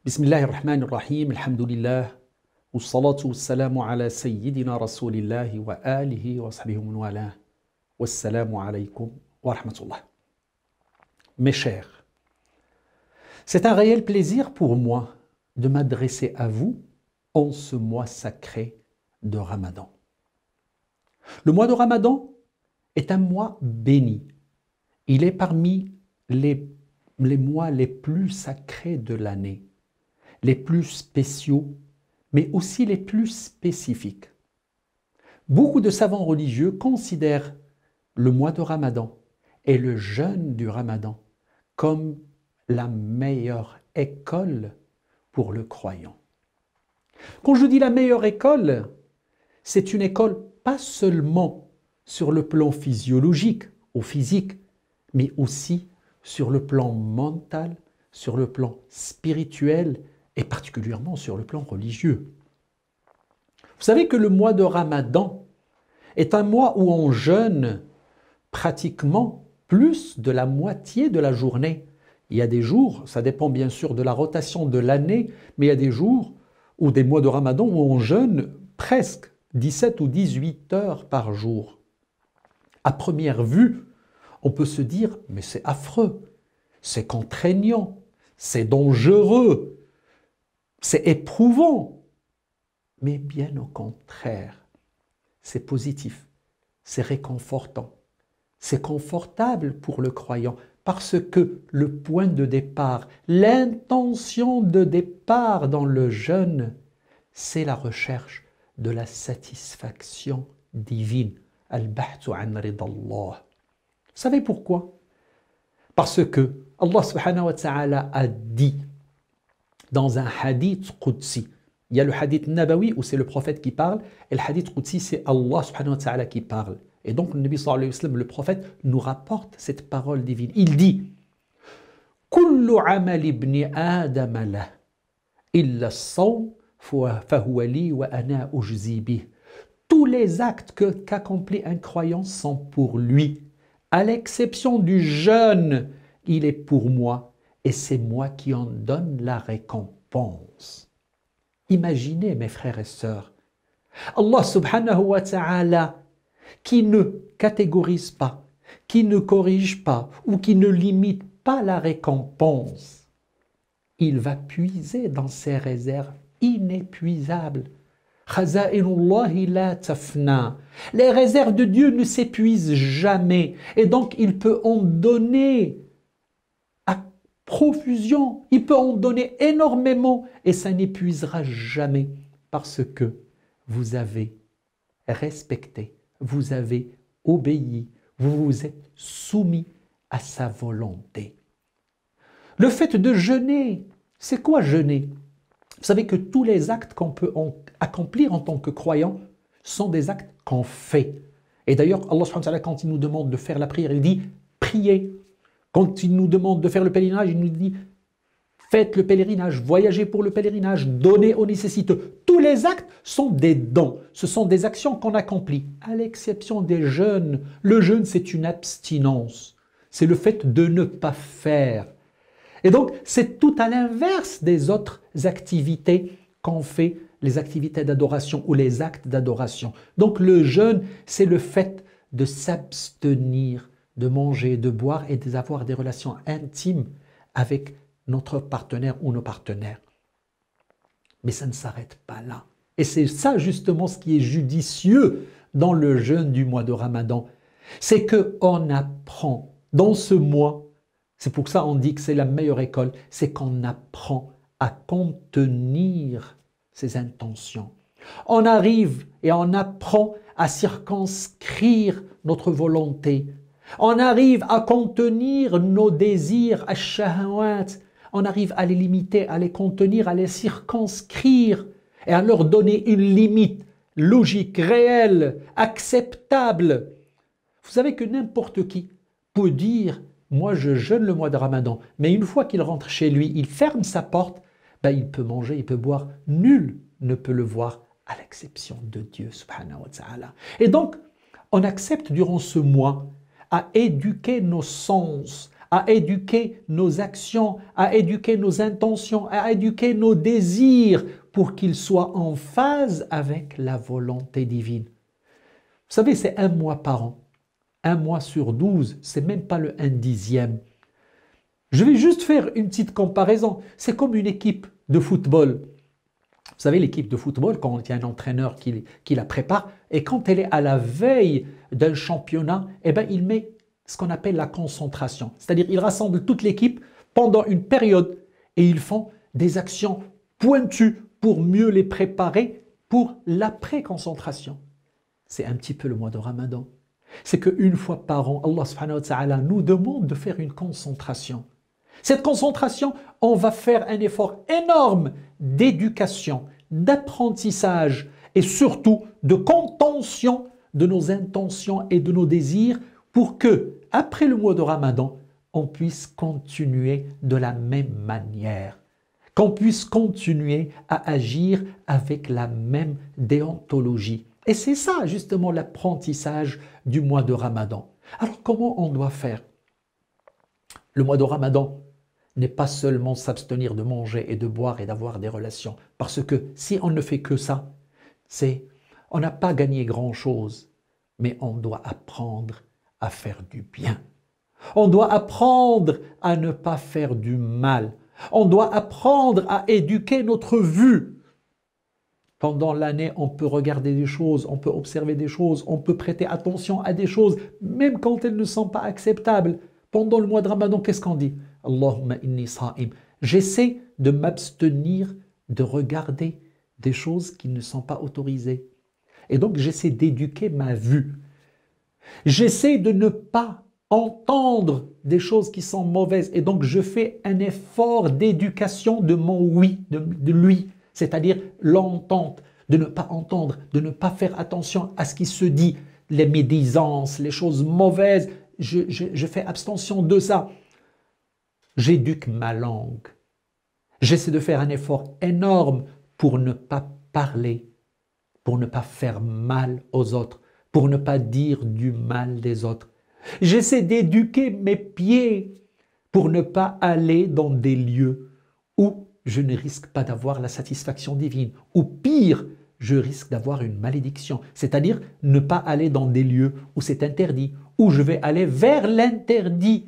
Bismillahir Rahmanir Rahim, alhamdulillah, wassalatu wassalamu ala sayyidina rasulillahi wa alihi wa sahbihi wa man wala, wassalamu alaykum wa rahmatullah. Mes chers, c'est un réel plaisir pour moi de m'adresser à vous en ce mois sacré de Ramadan. Le mois de Ramadan est un mois béni. Il est parmi les mois les plus sacrés de l'année, les plus spéciaux, mais aussi les plus spécifiques. Beaucoup de savants religieux considèrent le mois de Ramadan et le jeûne du Ramadan comme la meilleure école pour le croyant. Quand je dis la meilleure école, c'est une école pas seulement sur le plan physiologique ou physique, mais aussi sur le plan mental, sur le plan spirituel et particulièrement sur le plan religieux. Vous savez que le mois de Ramadan est un mois où on jeûne pratiquement plus de la moitié de la journée. Il y a des jours, ça dépend bien sûr de la rotation de l'année, mais il y a des jours ou des mois de Ramadan où on jeûne presque 17 ou 18 heures par jour. À première vue, on peut se dire, mais c'est affreux, c'est contraignant, c'est dangereux, c'est éprouvant. Mais bien au contraire, c'est positif, c'est réconfortant, c'est confortable pour le croyant parce que le point de départ, l'intention de départ dans le jeûne, c'est la recherche de la satisfaction divine. Al-bahthu an ridallah. Vous savez pourquoi? Parce que Allah subhanahu wa ta'ala a dit dans un hadith qudsi, il y a le hadith nabawi où c'est le prophète qui parle, et le hadith qudsi c'est Allah subhanahu wa ta'ala qui parle. Et donc le Nabi sallallahu alayhi wa sallam, le prophète, nous rapporte cette parole divine. Il dit Kullu amal ibni Adam lah, illa as-sawm fahuwa li wa ana ujzi bih. Tous les actes qu'accomplit un croyant sont pour lui, à l'exception du jeûne, il est pour moi et c'est moi qui en donne la récompense. Imaginez mes frères et sœurs, Allah subhanahu wa ta'ala qui ne catégorise pas, qui ne corrige pas ou qui ne limite pas la récompense, il va puiser dans ses réserves inépuisables. Les réserves de Dieu ne s'épuisent jamais et donc il peut en donner à profusion, il peut en donner énormément et ça n'épuisera jamais parce que vous avez respecté, vous avez obéi, vous vous êtes soumis à sa volonté. Le fait de jeûner, c'est quoi jeûner? Vous savez que tous les actes qu'on peut accomplir en tant que croyant sont des actes qu'on fait. Et d'ailleurs, Allah subhanahu wa ta'ala, quand il nous demande de faire la prière, il dit « priez ». Quand il nous demande de faire le pèlerinage, il nous dit « faites le pèlerinage, voyagez pour le pèlerinage, donnez aux nécessiteux ». Tous les actes sont des dons. Ce sont des actions qu'on accomplit, à l'exception des jeûnes. Le jeûne, c'est une abstinence. C'est le fait de ne pas faire. Et donc, c'est tout à l'inverse des autres activités qu'on fait, les activités d'adoration ou les actes d'adoration. Donc, le jeûne, c'est le fait de s'abstenir, de manger, de boire et d'avoir des relations intimes avec notre partenaire ou nos partenaires. Mais ça ne s'arrête pas là. Et c'est ça justement ce qui est judicieux dans le jeûne du mois de Ramadan. C'est qu'on apprend dans ce mois, c'est pour ça qu'on dit que c'est la meilleure école, c'est qu'on apprend à contenir ses intentions. On arrive et on apprend à circonscrire notre volonté. On arrive à contenir nos désirs, ash-shahawat. On arrive à les limiter, à les contenir, à les circonscrire et à leur donner une limite logique, réelle, acceptable. Vous savez que n'importe qui peut dire « moi je jeûne le mois de Ramadan », mais une fois qu'il rentre chez lui, il ferme sa porte, il peut manger, il peut boire. Nul ne peut le voir à l'exception de Dieu subhanahu wa ta'ala. Et donc, on accepte durant ce mois à éduquer nos sens, à éduquer nos actions, à éduquer nos intentions, à éduquer nos désirs pour qu'ils soient en phase avec la volonté divine. Vous savez, c'est 1 mois par an. 1 mois sur 12, c'est même pas le 1/10. Je vais juste faire une petite comparaison. C'est comme une équipe de football. Vous savez, l'équipe de football, quand il y a un entraîneur qui la prépare, et quand elle est à la veille d'un championnat, eh ben, il met ce qu'on appelle la concentration. C'est-à-dire, il rassemble toute l'équipe pendant une période et ils font des actions pointues pour mieux les préparer pour l'après-concentration. C'est un petit peu le mois de Ramadan. C'est qu'une fois par an, Allah subhanahu wa ta'ala nous demande de faire une concentration. Cette concentration, on va faire un effort énorme d'éducation, d'apprentissage et surtout de contention de nos intentions et de nos désirs pour que, après le mois de Ramadan, on puisse continuer de la même manière, qu'on puisse continuer à agir avec la même déontologie. Et c'est ça justement l'apprentissage du mois de Ramadan. Alors comment on doit faire? Le mois de Ramadan n'est pas seulement s'abstenir de manger et de boire et d'avoir des relations. Parce que si on ne fait que ça, on n'a pas gagné grand-chose, mais on doit apprendre à faire du bien. On doit apprendre à ne pas faire du mal. On doit apprendre à éduquer notre vue. Pendant l'année, on peut regarder des choses, on peut observer des choses, on peut prêter attention à des choses, même quand elles ne sont pas acceptables. Pendant le mois de Ramadan, qu'est-ce qu'on dit? Allahumma inni sa'im. J'essaie de m'abstenir de regarder des choses qui ne sont pas autorisées. Et donc, j'essaie d'éduquer ma vue. J'essaie de ne pas entendre des choses qui sont mauvaises. Et donc, je fais un effort d'éducation de mon oui, de lui. C'est-à-dire l'entente, de ne pas entendre, de ne pas faire attention à ce qui se dit, les médisances, les choses mauvaises. Je fais abstention de ça. J'éduque ma langue. J'essaie de faire un effort énorme pour ne pas parler, pour ne pas faire mal aux autres, pour ne pas dire du mal des autres. J'essaie d'éduquer mes pieds pour ne pas aller dans des lieux où je ne risque pas d'avoir la satisfaction divine. Ou pire, je risque d'avoir une malédiction. C'est-à-dire ne pas aller dans des lieux où c'est interdit, où je vais aller vers l'interdit.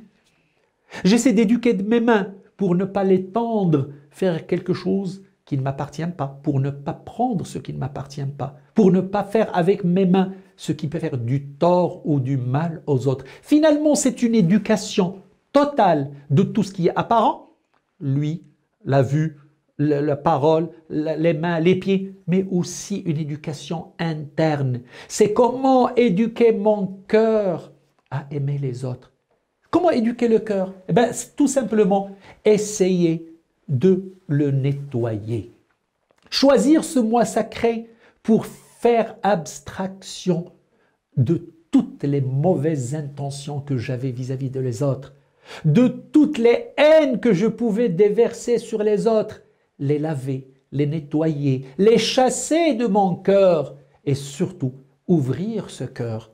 J'essaie d'éduquer mes mains pour ne pas les tendre, faire quelque chose qui ne m'appartient pas, pour ne pas prendre ce qui ne m'appartient pas, pour ne pas faire avec mes mains ce qui peut faire du tort ou du mal aux autres. Finalement, c'est une éducation totale de tout ce qui est apparent, lui, la vue, la parole, les mains, les pieds, mais aussi une éducation interne. C'est comment éduquer mon cœur à aimer les autres. Comment éduquer le cœur? Eh bien, c'est tout simplement essayer de le nettoyer. Choisir ce mois sacré pour faire abstraction de toutes les mauvaises intentions que j'avais vis-à-vis de les autres, de toutes les haines que je pouvais déverser sur les autres, les laver, les nettoyer, les chasser de mon cœur et surtout ouvrir ce cœur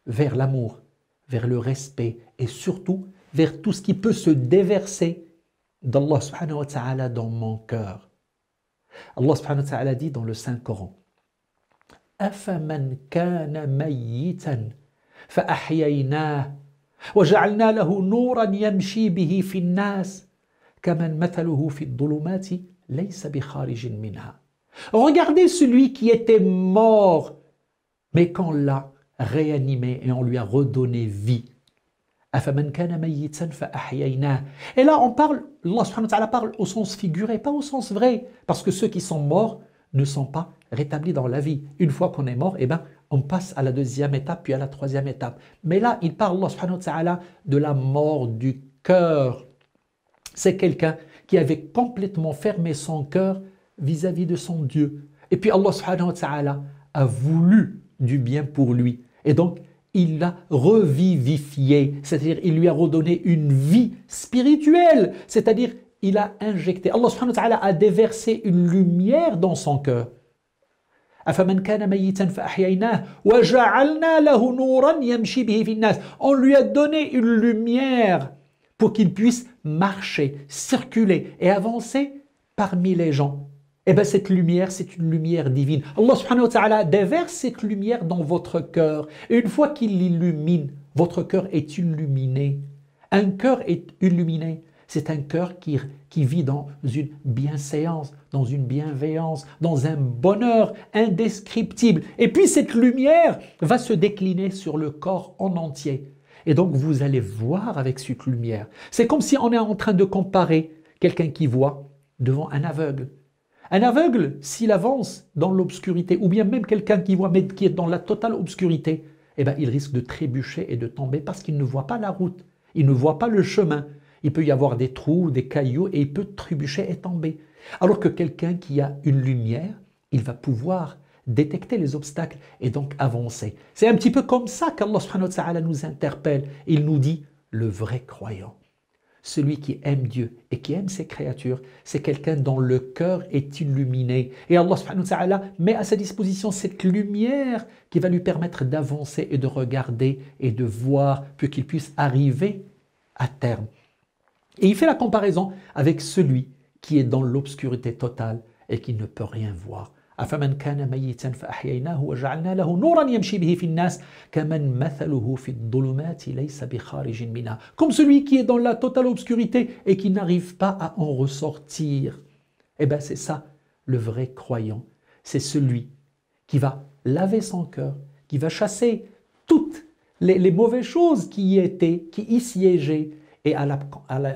vers l'amour, vers le respect et surtout vers tout ce qui peut se déverser d'Allah subhanahu wa ta'ala dans mon cœur. Allah subhanahu wa ta'ala dit dans le Saint-Coran: أَفَمَنْ كَانَ مَيِّتًا فَأَحْيَيْنَاهُ وَجَعَلْنَا لَهُ نُورًا يَمْشِي بِهِ فِي النَّاسِ كَمَنْ مَثَلُهُ فِي الظُّلُمَاتِ لَيْسَ بِخَارِجٍ مِنْهَا. Regardez celui qui était mort, mais qu'on l'a réanimé et on lui a redonné vie. أَفَمَنْ كَانَ مَيِّتًا فَأَحْيَيْنَاهُ. Et là, on parle, Allah subhanahu wa ta'ala parle au sens figuré, pas au sens vrai, parce que ceux qui sont morts ne sont pas rétablis dans la vie. Une fois qu'on est mort, eh ben, on passe à la deuxième étape, puis à la troisième étape. Mais là, il parle, Allah subhanahu wa ta'ala, de la mort du cœur. C'est quelqu'un qui avait complètement fermé son cœur vis-à-vis de son Dieu. Et puis Allah subhanahu wa ta'ala a voulu du bien pour lui. Et donc, il l'a revivifié, c'est-à-dire il lui a redonné une vie spirituelle, c'est-à-dire il a injecté. Allah subhanahu wa ta'ala a déversé une lumière dans son cœur. أَفَمَنْ كَانَ مَيِّتًا فَأَحْيَيْنَاهُ وَجَعَلْنَا لَهُ نُورًا يَمْشِي بِهِ فِي النَّاسِ. On lui a donné une lumière pour qu'il puisse marcher, circuler et avancer parmi les gens. Eh bien, cette lumière, c'est une lumière divine. Allah subhanahu wa ta'ala déverse cette lumière dans votre cœur. Et une fois qu'il l'illumine, votre cœur est illuminé. Un cœur est illuminé. C'est un cœur qui vit dans une bienséance, dans une bienveillance, dans un bonheur indescriptible. Et puis cette lumière va se décliner sur le corps en entier. Et donc vous allez voir avec cette lumière. C'est comme si on est en train de comparer quelqu'un qui voit devant un aveugle. Un aveugle, s'il avance dans l'obscurité, ou bien même quelqu'un qui voit, mais qui est dans la totale obscurité, eh bien, il risque de trébucher et de tomber parce qu'il ne voit pas la route, il ne voit pas le chemin. Il peut y avoir des trous, des cailloux, et il peut trébucher et tomber. Alors que quelqu'un qui a une lumière, il va pouvoir détecter les obstacles et donc avancer. C'est un petit peu comme ça qu'Allah subhanahu wa ta'ala nous interpelle. Il nous dit, le vrai croyant, celui qui aime Dieu et qui aime ses créatures, c'est quelqu'un dont le cœur est illuminé. Et Allah subhanahu wa ta'ala met à sa disposition cette lumière qui va lui permettre d'avancer et de regarder et de voir pour qu'il puisse arriver à terme. Et il fait la comparaison avec celui qui est dans l'obscurité totale et qui ne peut rien voir. أَفَمَنْ كَانَ مَيِّتًا فَأَحْيَيْنَاهُ وَجَعَلْنَا لَهُ نُورًا يَمْشِي بِهِ فِي النَّاسِ كَمَنْ مَثَلُهُ فِي الظُّلُمَاتِ لَيْسَ بِخَارِجٍ مِنْهَا. Comme celui qui est dans la totale obscurité et qui n'arrive pas à en ressortir. Eh bien c'est ça, le vrai croyant. C'est celui qui va laver son cœur, qui va chasser toutes les mauvaises choses qui y étaient, qui y siégeaient. Et à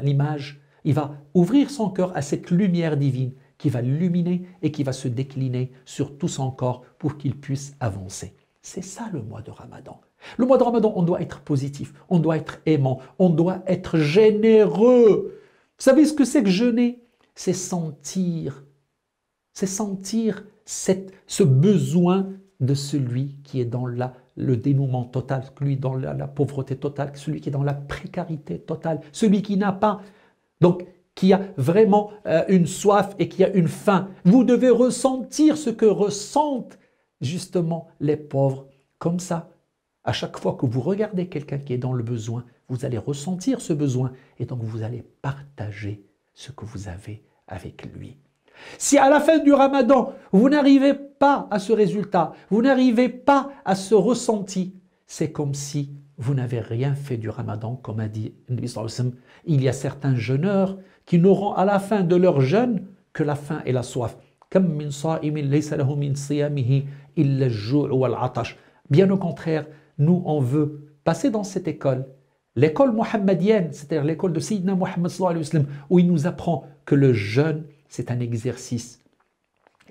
l'image, il va ouvrir son cœur à cette lumière divine qui va l'illuminer et qui va se décliner sur tout son corps pour qu'il puisse avancer. C'est ça le mois de Ramadan. Le mois de Ramadan, on doit être positif, on doit être aimant, on doit être généreux. Vous savez ce que c'est que jeûner? C'est sentir ce besoin de celui qui est dans le dénouement total, celui dans la pauvreté totale, celui qui est dans la précarité totale, celui qui n'a pas, donc qui a vraiment une soif et qui a une faim. Vous devez ressentir ce que ressentent justement les pauvres. Comme ça, à chaque fois que vous regardez quelqu'un qui est dans le besoin, vous allez ressentir ce besoin et donc vous allez partager ce que vous avez avec lui. Si à la fin du Ramadan, vous n'arrivez pas à ce résultat, vous n'arrivez pas à ce ressenti, c'est comme si vous n'avez rien fait du Ramadan, comme a dit Nabi sallallahu alayhi wa sallam. Il y a certains jeûneurs qui n'auront à la fin de leur jeûne que la faim et la soif. Bien au contraire, nous on veut passer dans cette école, l'école mohammedienne, c'est-à-dire l'école de Sayyidina Muhammad sallallahu alayhi wa sallam, où il nous apprend que le jeûne, c'est un exercice.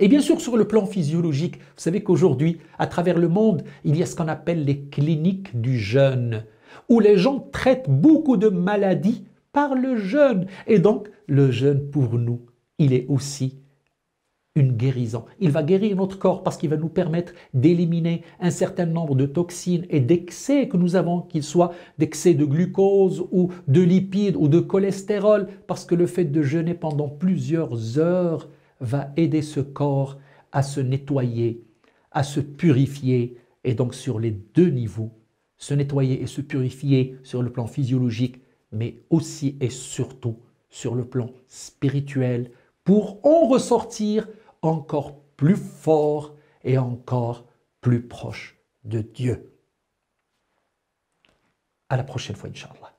Et bien sûr, sur le plan physiologique, vous savez qu'aujourd'hui, à travers le monde, il y a ce qu'on appelle les cliniques du jeûne, où les gens traitent beaucoup de maladies par le jeûne. Et donc, le jeûne, pour nous, il est aussi une guérison. Il va guérir notre corps parce qu'il va nous permettre d'éliminer un certain nombre de toxines et d'excès que nous avons, qu'ils soient d'excès de glucose ou de lipides ou de cholestérol, parce que le fait de jeûner pendant plusieurs heures va aider ce corps à se nettoyer, à se purifier, et donc sur les deux niveaux, se nettoyer et se purifier sur le plan physiologique, mais aussi et surtout sur le plan spirituel, pour en ressortir encore plus fort et encore plus proche de Dieu. À la prochaine fois, Inch'Allah.